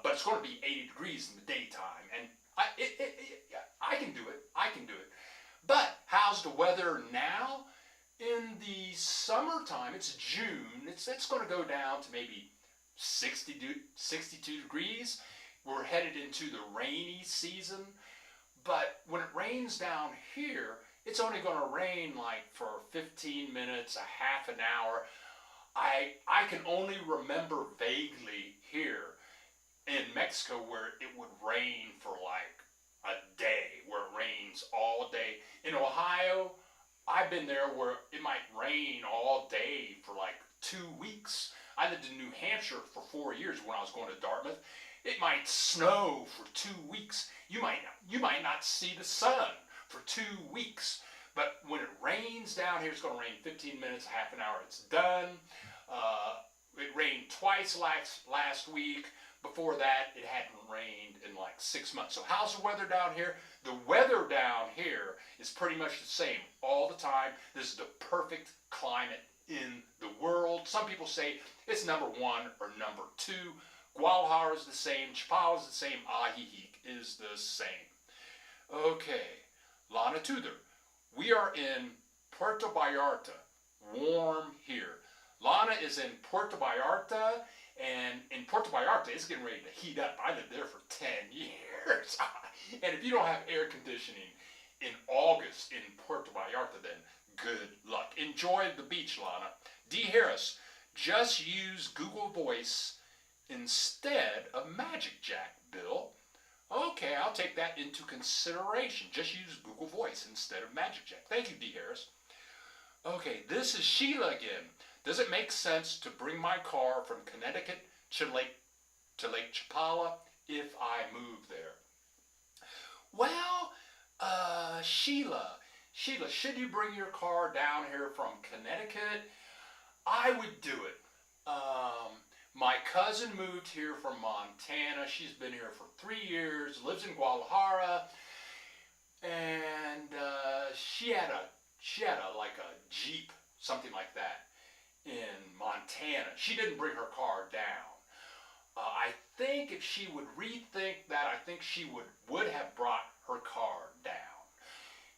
But it's going to be 80 degrees in the daytime. And I can do it. I can do it. But how's the weather now? In the summertime, it's June. It's going to go down to maybe 62 degrees. We're headed into the rainy season. But when it rains down here, it's only going to rain like for 15 minutes, a half an hour. I can only remember vaguely here in Mexico where it would rain for like a day, where it rains all day. In Ohio, I've been there where it might rain all day for like 2 weeks. I lived in New Hampshire for 4 years when I was going to Dartmouth. It might snow for 2 weeks. You might not see the sun for 2 weeks. But when it rains down here, it's going to rain 15 minutes, half an hour, it's done. It rained twice last week. Before that, it hadn't rained in like 6 months. So how's the weather down here? The weather down here is pretty much the same all the time. This is the perfect climate in the world. Some people say it's number 1 or number 2. Guadalajara is the same. Chapala is the same. Ajijic is the same. Okay, Lana Tudor. We are in Puerto Vallarta. Warm here. Lana is in Puerto Vallarta, and in Puerto Vallarta, it's getting ready to heat up. I lived there for 10 years. And if you don't have air conditioning in August in Puerto Vallarta, then good luck. Enjoy the beach, Lana. D. Harris, just use Google Voice instead of Magic Jack, Bill. Okay, I'll take that into consideration. Just use Google Voice instead of Magic Jack. Thank you, D. Harris. Okay, this is Sheila again. Does it make sense to bring my car from Connecticut to Lake Chapala if I move there? Well, Sheila, should you bring your car down here from Connecticut? I would do it. My cousin moved here from Montana. She's been here for 3 years, lives in Guadalajara, and she had a like a Jeep, something like that, in Montana. She didn't bring her car down. I think if she would rethink that, I think she would have brought her car down.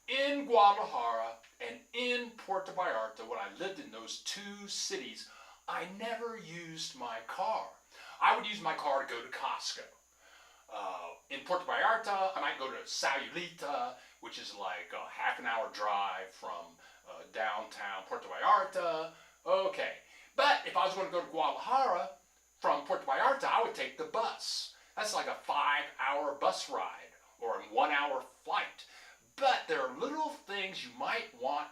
In Guadalajara and in Puerto Vallarta, when I lived in those two cities, I never used my car. I would use my car to go to Costco. In Puerto Vallarta, I might go to Sayulita, which is like a half an hour drive from downtown Puerto Vallarta. Okay. But if I was going to go to Guadalajara from Puerto Vallarta, I would take the bus. That's like a 5-hour bus ride or a 1-hour flight. But there are little things you might want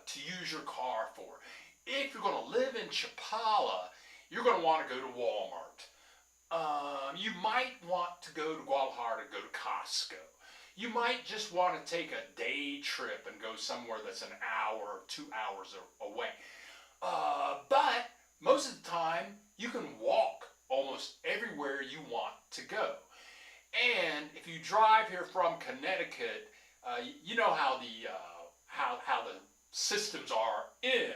to use your car for. If you're going to live in Chapala, you're going to want to go to Walmart. You might want to go to Guadalajara to go to Costco. You might just want to take a day trip and go somewhere that's an hour or 2 hours away. But most of the time, you can walk almost everywhere you want to go. And if you drive here from Connecticut, you know how the systems are in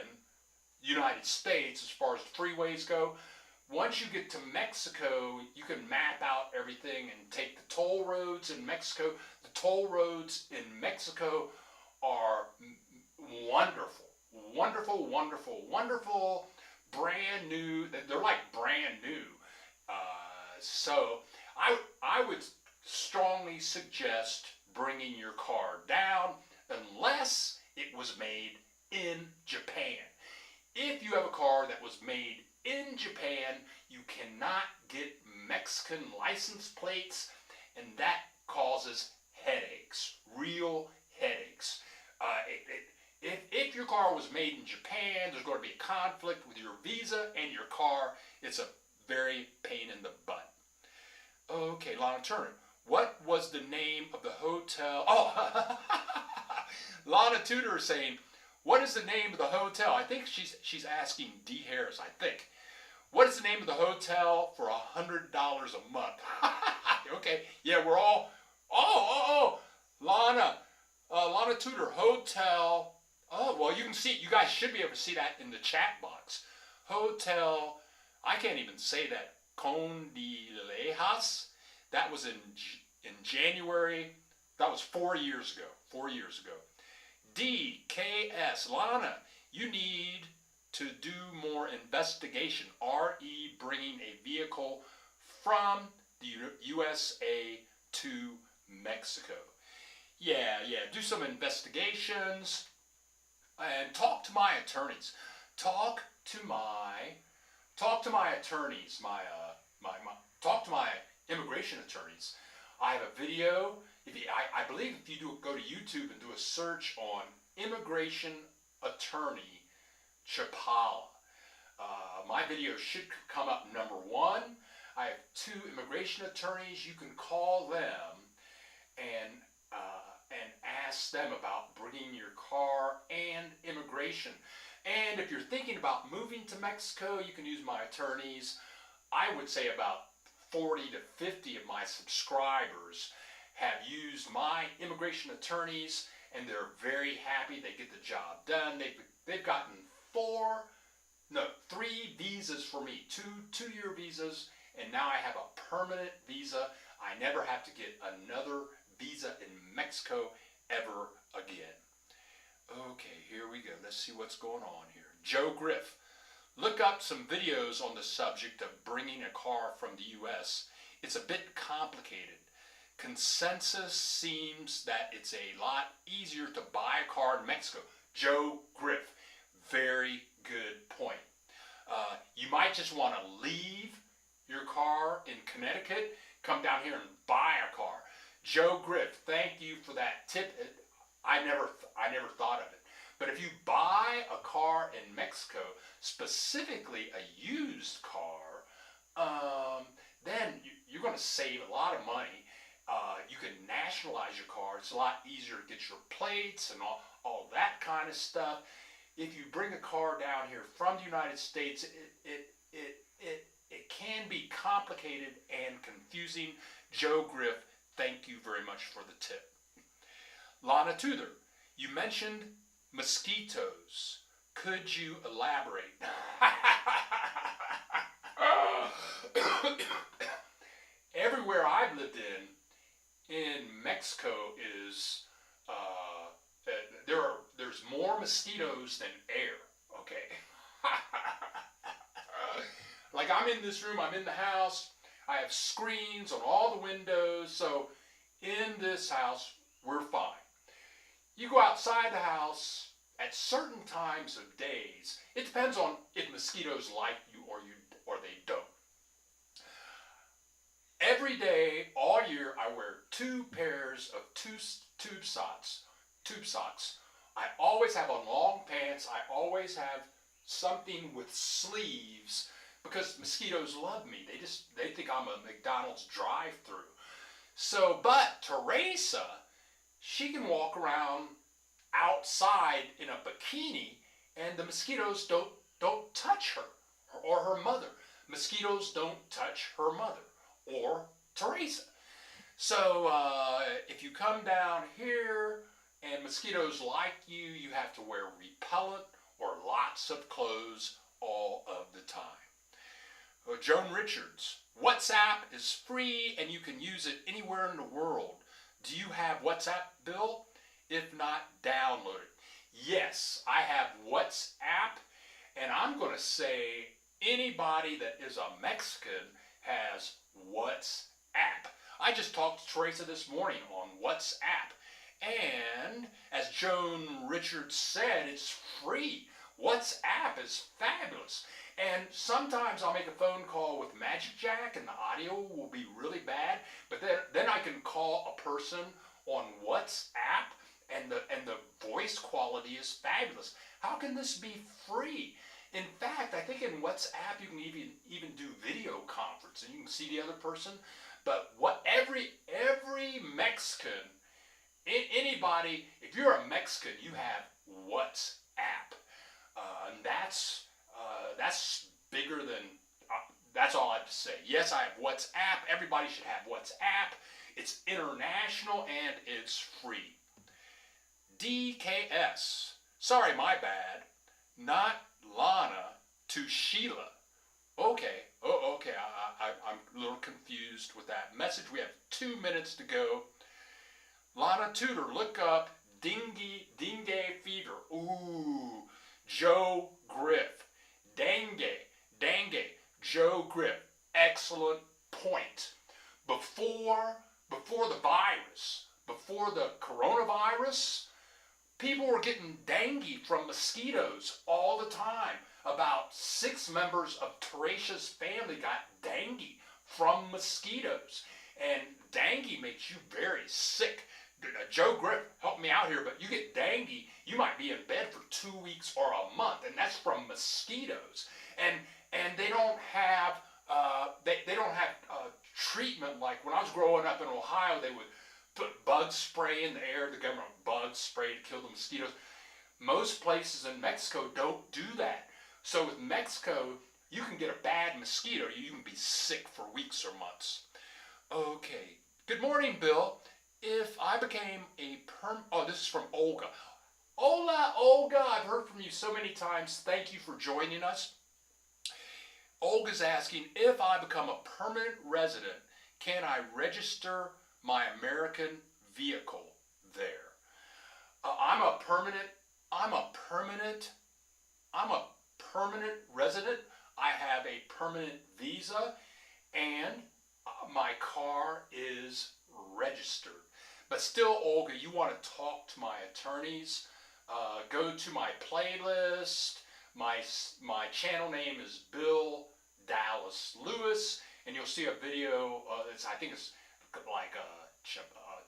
the United States as far as the freeways go. Once you get to Mexico, you can map out everything and take the toll roads in Mexico. The toll roads in Mexico are wonderful, wonderful, wonderful, wonderful, brand new. They're like brand new. So I would strongly suggest bringing your car down unless it was made in Japan. If you have a car that was made in Japan, you cannot get Mexican license plates, and that causes headaches, real headaches. If your car was made in Japan, there's going to be a conflict with your visa and your car. It's a very pain in the butt. Okay, Lana Turner, what was the name of the hotel? Oh, Lana Tudor is saying, what is the name of the hotel? I think she's asking D. Harris, I think. What is the name of the hotel for $100 a month? Okay, yeah, we're all, Lana Tudor, hotel, well, you can see, you guys should be able to see that in the chat box. Hotel, I can't even say that, Condilejas, that was in January, that was 4 years ago. DKS, Lana, you need to do more investigation, RE bringing a vehicle from the USA to Mexico. Yeah, do some investigations and talk to my attorneys. Talk to my attorneys, talk to my immigration attorneys. I have a video. I believe if you go to YouTube and do a search on immigration attorney Chapala, my video should come up number 1. I have 2 immigration attorneys. You can call them and ask them about bringing your car and immigration. And if you're thinking about moving to Mexico, you can use my attorneys. I would say about 40 to 50 of my subscribers have used my immigration attorneys, and they're very happy. They get the job done. They've gotten 3 visas for me, 2-year visas, and now I have a permanent visa. I never have to get another visa in Mexico ever again. Okay, here we go. Let's see what's going on here. Joe Griff. Look up some videos on the subject of bringing a car from the U.S. It's a bit complicated. Consensus seems that it's a lot easier to buy a car in Mexico. Joe Griff. Very good point. You might just want to leave your car in Connecticut, come down here and buy a car. Joe Griff, thank you for that tip. I never thought of it. But if you buy a car in Mexico, specifically a used car, then you're going to save a lot of money. You can nationalize your car. It's a lot easier to get your plates and all that kind of stuff. If you bring a car down here from the United States, it be complicated and confusing. Joe Griff, thank you very much for the tip. Lana Tudor, you mentioned mosquitoes. Could you elaborate? Everywhere I've lived in Mexico is there's more mosquitoes than air. Okay. Like I'm in this room, I'm in the house. I have screens on all the windows, so in this house we're fine. You go outside the house at certain times of days. It depends on if mosquitoes like you or they don't. Every day, all year, I wear 2 pairs of tube socks. I always have on long pants. I always have something with sleeves because mosquitoes love me. They think I'm a McDonald's drive-thru. So, but Teresa, she can walk around outside in a bikini, and the mosquitoes don't touch her or her mother. Mosquitoes don't touch her mother or Teresa. So if you come down here and mosquitoes like you, you have to wear repellent or lots of clothes all of the time. Joan Richards, WhatsApp is free and you can use it anywhere in the world. Do you have WhatsApp, Bill? If not, download it. Yes, I have WhatsApp, and I'm going to say anybody that is a Mexican has WhatsApp. I just talked to Teresa this morning on WhatsApp, and as Joan Richards said, it's free. WhatsApp is fabulous. And sometimes I'll make a phone call with Magic Jack and the audio will be really bad, but then I can call a person on WhatsApp and the voice quality is fabulous. How can this be free? In fact, I think in WhatsApp you can even do video conference and you can see the other person. But what every Mexican, anybody, if you're a Mexican, you have WhatsApp, and that's bigger than. That's all I have to say. Yes, I have WhatsApp. Everybody should have WhatsApp. It's international and it's free. DKS. Sorry, my bad. Not Lana to Sheila. Okay. Oh, okay. I'm a little confused with that message. We have 2 minutes to go. Lana Tudor, look up dengue fever. Ooh. Joe Griff. Dengue. Joe Griff. Excellent point. Before the virus, before the coronavirus, people were getting dengue from mosquitoes all the time. About 6 members of Teresa's family got dengue from mosquitoes. And dengue makes you very sick. Joe Griff, help me out here, but you get dengue, you might be in bed for 2 weeks or a month, and that's from mosquitoes. And they don't have treatment like when I was growing up in Ohio. They would put bug spray in the air, the government bug spray to kill the mosquitoes. Most places in Mexico don't do that. So with Mexico, you can get a bad mosquito. You can be sick for weeks or months. Okay. Good morning, Bill. If I became oh, this is from Olga. Hola, Olga. I've heard from you so many times. Thank you for joining us. Olga's asking, if I become a permanent resident, can I register my American vehicle there? I'm a permanent resident. I have a permanent visa, and my car is registered. But still, Olga, you want to talk to my attorneys? Go to my playlist. My channel name is Bill Dallas Lewis, and you'll see a video. I think it's like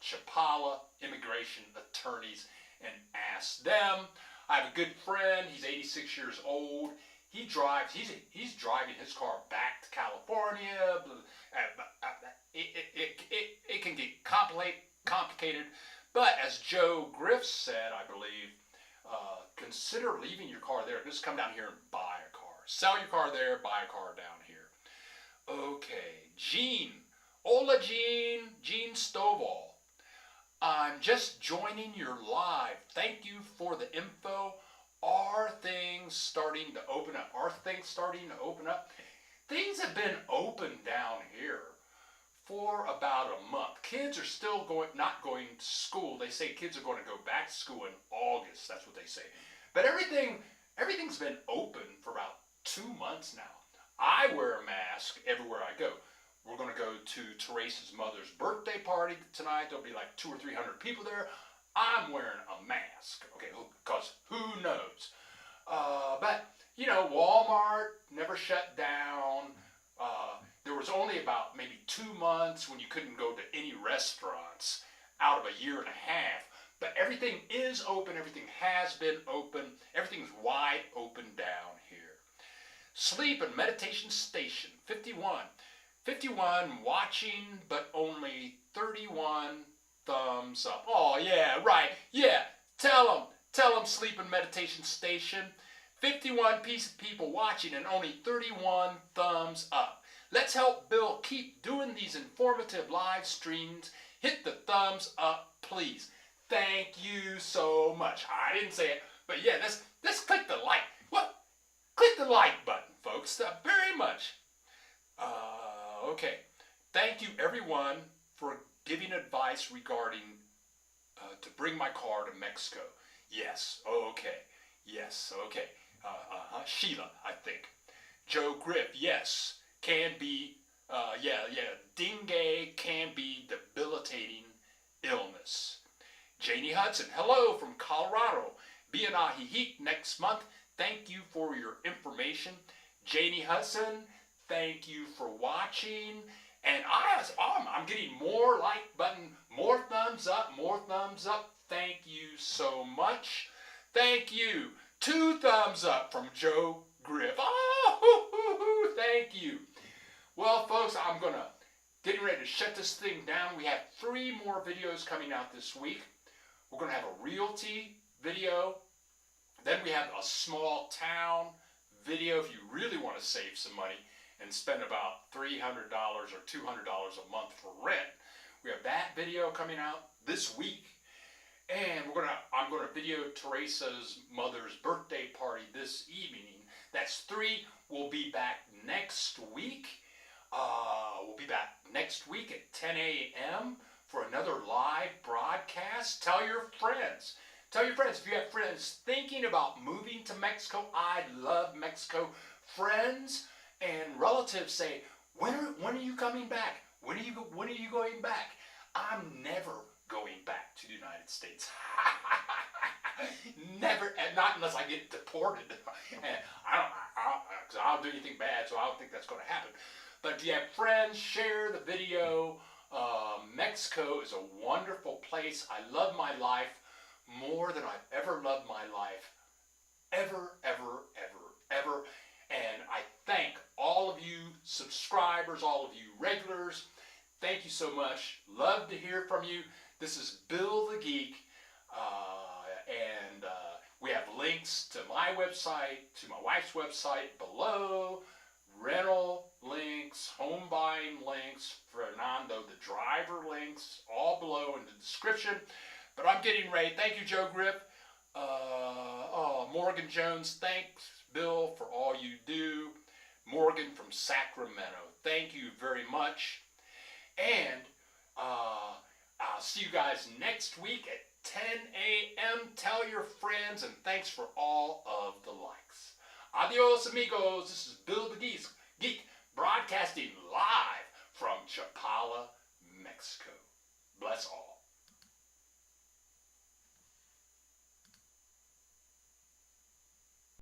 Chapala immigration attorneys, and ask them. I have a good friend. He's 86 years old. He drives. He's driving his car back to California. It can get complicated, but as Joe Griff said, I believe, consider leaving your car there. Just come down here and buy a car. Sell your car there, buy a car down here. Gene. Hola, Gene. Gene Stovall. I'm just joining your live. Thank you for the info. Are things starting to open up? Are things starting to open up? Things have been open down here for about a month. Kids are still not going to school. They say kids are going to go back to school in August. That's what they say. But everything's been open for about 2 months now. I wear a mask everywhere I go. We're going to go to Teresa's mother's birthday party tonight. There'll be like 200 or 300 people there. I'm wearing a mask, okay, because who knows? But, you know, Walmart never shut down. There was only about maybe 2 months when you couldn't go to any restaurants out of a year and a half. But everything is open. Everything has been open. Everything's wide open down here. Sleep and meditation station, 51. 51 watching, but only 31 thumbs up. Oh, yeah, right. Yeah, tell them, sleep and meditation station. 51 people watching and only 31 thumbs up. Let's help Bill keep doing these informative live streams. Hit the thumbs up, please. Thank you so much. I didn't say it, but yeah, let's click the like. What? Click the like button, folks. Very much. Okay. Thank you, everyone, for giving advice regarding to bring my car to Mexico. Yes. Okay. Yes. Okay. Sheila, I think. Joe Griff. Yes. Can be. Dengue can be debilitating illness. Janie Hudson. Hello from Colorado. Be in Ajijic next month. Thank you for your information. Janie Hudson. Thank you for watching. And I'm getting more like button, more thumbs up, more thumbs up. Thank you so much. Thank you. 2 thumbs up from Joe Griff. Oh, thank you. Well, folks, I'm getting ready to shut this thing down. We have 3 more videos coming out this week. We're going to have a realty video. Then we have a small town video if you really want to save some money and spend about $300 or $200 a month for rent. We have that video coming out this week. And I'm gonna video Teresa's mother's birthday party this evening. That's 3. We'll be back next week. We'll be back next week at 10 a.m. for another live broadcast. Tell your friends. Tell your friends. If you have friends thinking about moving to Mexico, I love Mexico. Friends and relatives say, when are you coming back? When are you going back? I'm never going back to the United States. Never, and not unless I get deported. And I don't do anything bad, so I don't think that's going to happen. But if you have friends, share the video. Mexico is a wonderful place. I love my life more than I've ever loved my life. Ever, ever, ever, ever. And I thank all of you subscribers, all of you regulars. Thank you so much. Love to hear from you. This is Bill the Geek. And we have links to my website, to my wife's website below. Rental links, home buying links, Fernando the driver links, all below in the description. But I'm getting ready. Thank you, Joe Griff. Morgan Jones, thanks, Bill, for all you do. Morgan from Sacramento, thank you very much. And I'll see you guys next week at 10 a.m. Tell your friends, and thanks for all of the likes. Adios, amigos. This is Bill the Geek, broadcasting live from Chapala, Mexico. Bless all.